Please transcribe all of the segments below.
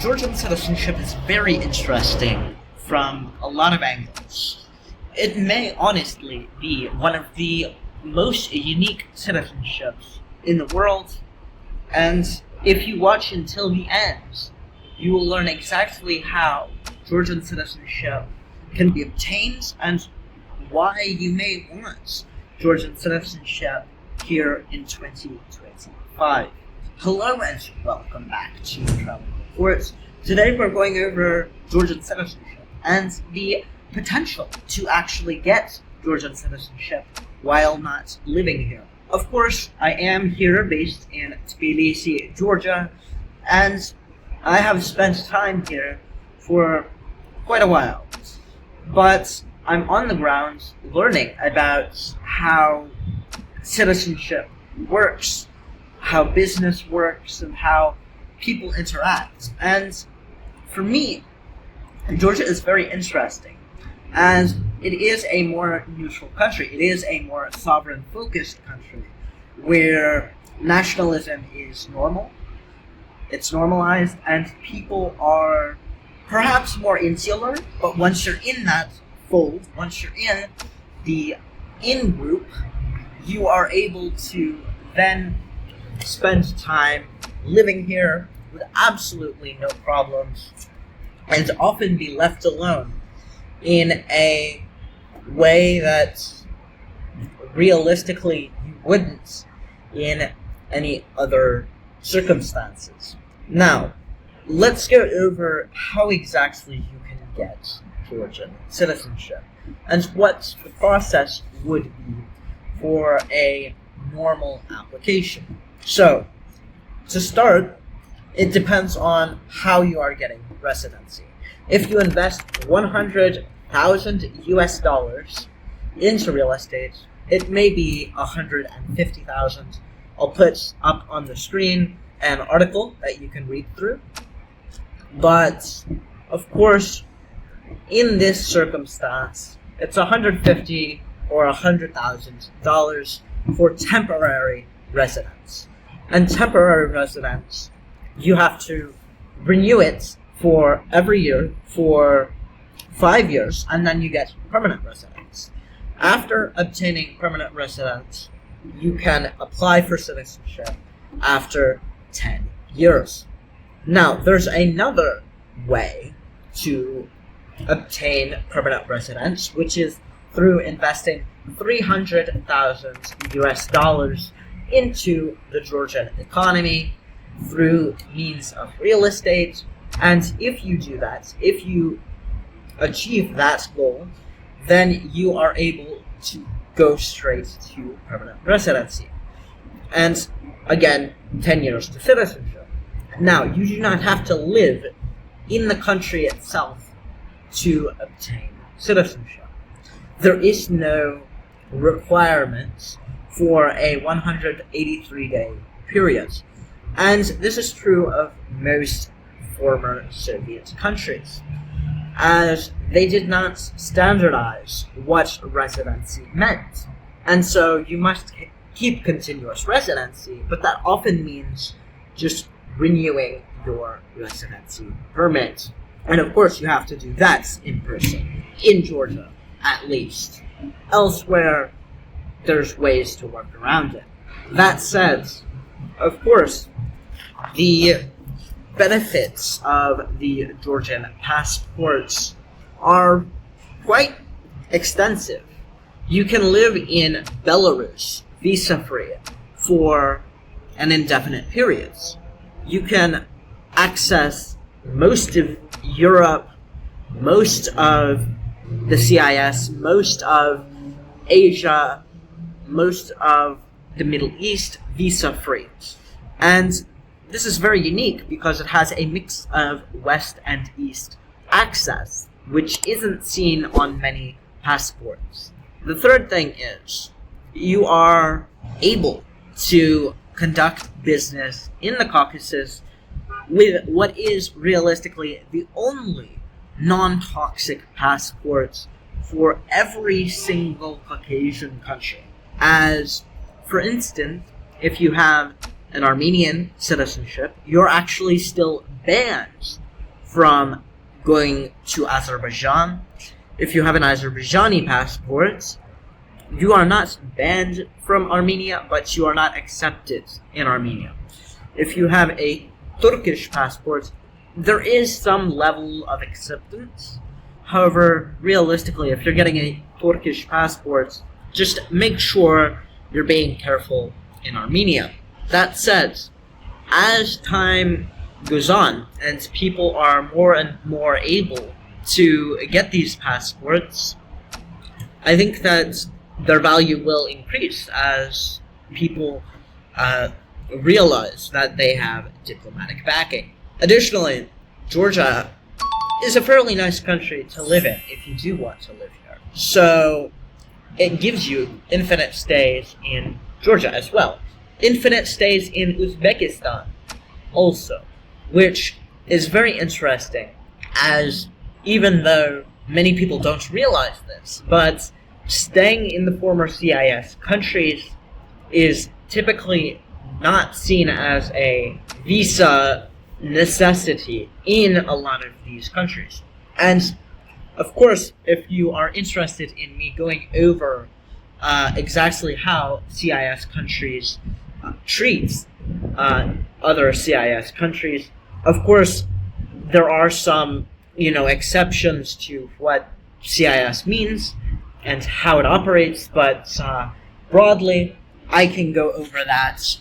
Georgian citizenship is very interesting from a lot of angles. It may honestly be one of the most unique citizenships in the world, and if you watch until the end, you will learn exactly how Georgian citizenship can be obtained and why you may want Georgian citizenship here in 2025. Hello and welcome back to Travel Reports. Today we're going over Georgian citizenship and the potential to actually get Georgian citizenship while not living here. Of course, I am here based in Tbilisi, Georgia, and I have spent time here for quite a while. But I'm on the ground learning about how citizenship works, how business works, and how people interact. And for me, Georgia is very interesting, as it is a more neutral country. It is a more sovereign-focused country, where nationalism is normal, it's normalized, and people are perhaps more insular, but once you're in that fold, once you're in the in-group, you are able to then spend time living here with absolutely no problems, and often be left alone in a way that realistically you wouldn't in any other circumstances. Now, let's go over how exactly you can get Georgian citizenship and what the process would be for a normal application. So, to start, it depends on how you are getting residency. If you invest 100,000 US dollars into real estate, it may be 150,000. I'll put up on the screen an article that you can read through. But, of course, in this circumstance, it's 150 or $100,000 for temporary residence. And temporary residence, you have to renew it for every year for 5 years, and then you get permanent residence. After obtaining permanent residence, you can apply for citizenship after 10 years. Now, there's another way to obtain permanent residence, which is through investing 300,000 US dollars into the Georgian economy through means of real estate. And if you do that, if you achieve that goal, then you are able to go straight to permanent residency. And again, 10 years to citizenship. Now, you do not have to live in the country itself to obtain citizenship. There is no requirement for a 183-day period. And this is true of most former Soviet countries, as they did not standardize what residency meant. And so you must keep continuous residency, but that often means just renewing your residency permit. And of course you have to do that in person, in Georgia at least. Elsewhere, there's ways to work around it. That said, of course, the benefits of the Georgian passports are quite extensive. You can live in Belarus visa-free for an indefinite period. You can access most of Europe, most of the CIS, most of Asia, most of the Middle East visa-free. And this is very unique because it has a mix of West and East access, which isn't seen on many passports. The third thing is, you are able to conduct business in the Caucasus with what is realistically the only non-toxic passports for every single Caucasian country. As, for instance, if you have an Armenian citizenship, you're actually still banned from going to Azerbaijan. If you have an Azerbaijani passport, you are not banned from Armenia, but you are not accepted in Armenia. If you have a Turkish passport, there is some level of acceptance. However, realistically, if you're getting a Turkish passport, just make sure you're being careful in Armenia. That said, as time goes on and people are more and more able to get these passports, I think that their value will increase as people realize that they have diplomatic backing. Additionally, Georgia is a fairly nice country to live in if you do want to live here. So it gives you infinite stays in Georgia as well. Infinite stays in Uzbekistan also, which is very interesting, as even though many people don't realize this, but staying in the former CIS countries is typically not seen as a visa necessity in a lot of these countries. And of course, if you are interested in me going over exactly how CIS countries treat other CIS countries, of course, there are some, exceptions to what CIS means and how it operates, but broadly, I can go over that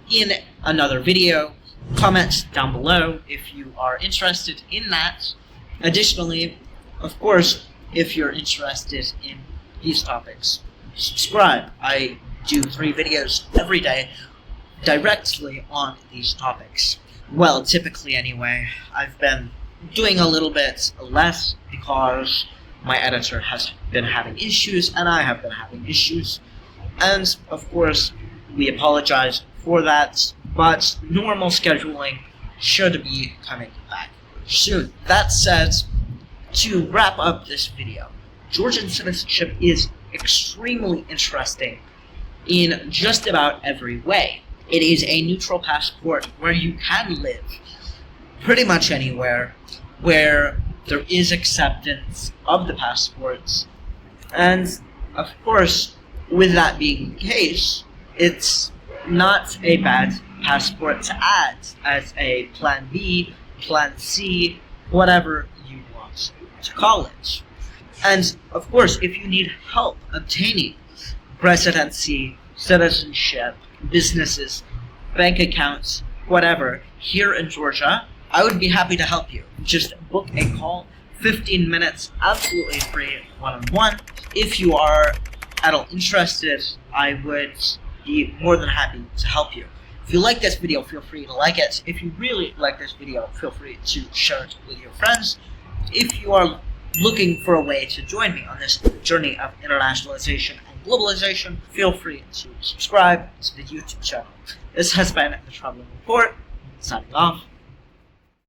in another video. Comment down below if you are interested in that. Additionally, of course, if you're interested in these topics, subscribe. I do 3 videos every day directly on these topics. Well, typically anyway. I've been doing a little bit less because my editor has been having issues and I have been having issues. And of course, we apologize for that, but normal scheduling should be coming back soon. That said, to wrap up this video, Georgian citizenship is extremely interesting in just about every way. It is a neutral passport where you can live pretty much anywhere where there is acceptance of the passports. And of course, with that being the case, it's not a bad passport to add as a plan B, plan C, whatever you want to call it. And of course, if you need help obtaining residency, citizenship, businesses, bank accounts, whatever, here in Georgia, I would be happy to help you. Just book a call, 15 minutes, absolutely free, one-on-one. If you are at all interested, I would be more than happy to help you. If you like this video, feel free to like it. If you really like this video, feel free to share it with your friends. If you are looking for a way to join me on this journey of internationalization and globalization, feel free to subscribe to the YouTube channel. This has been The Traveling Report, signing off.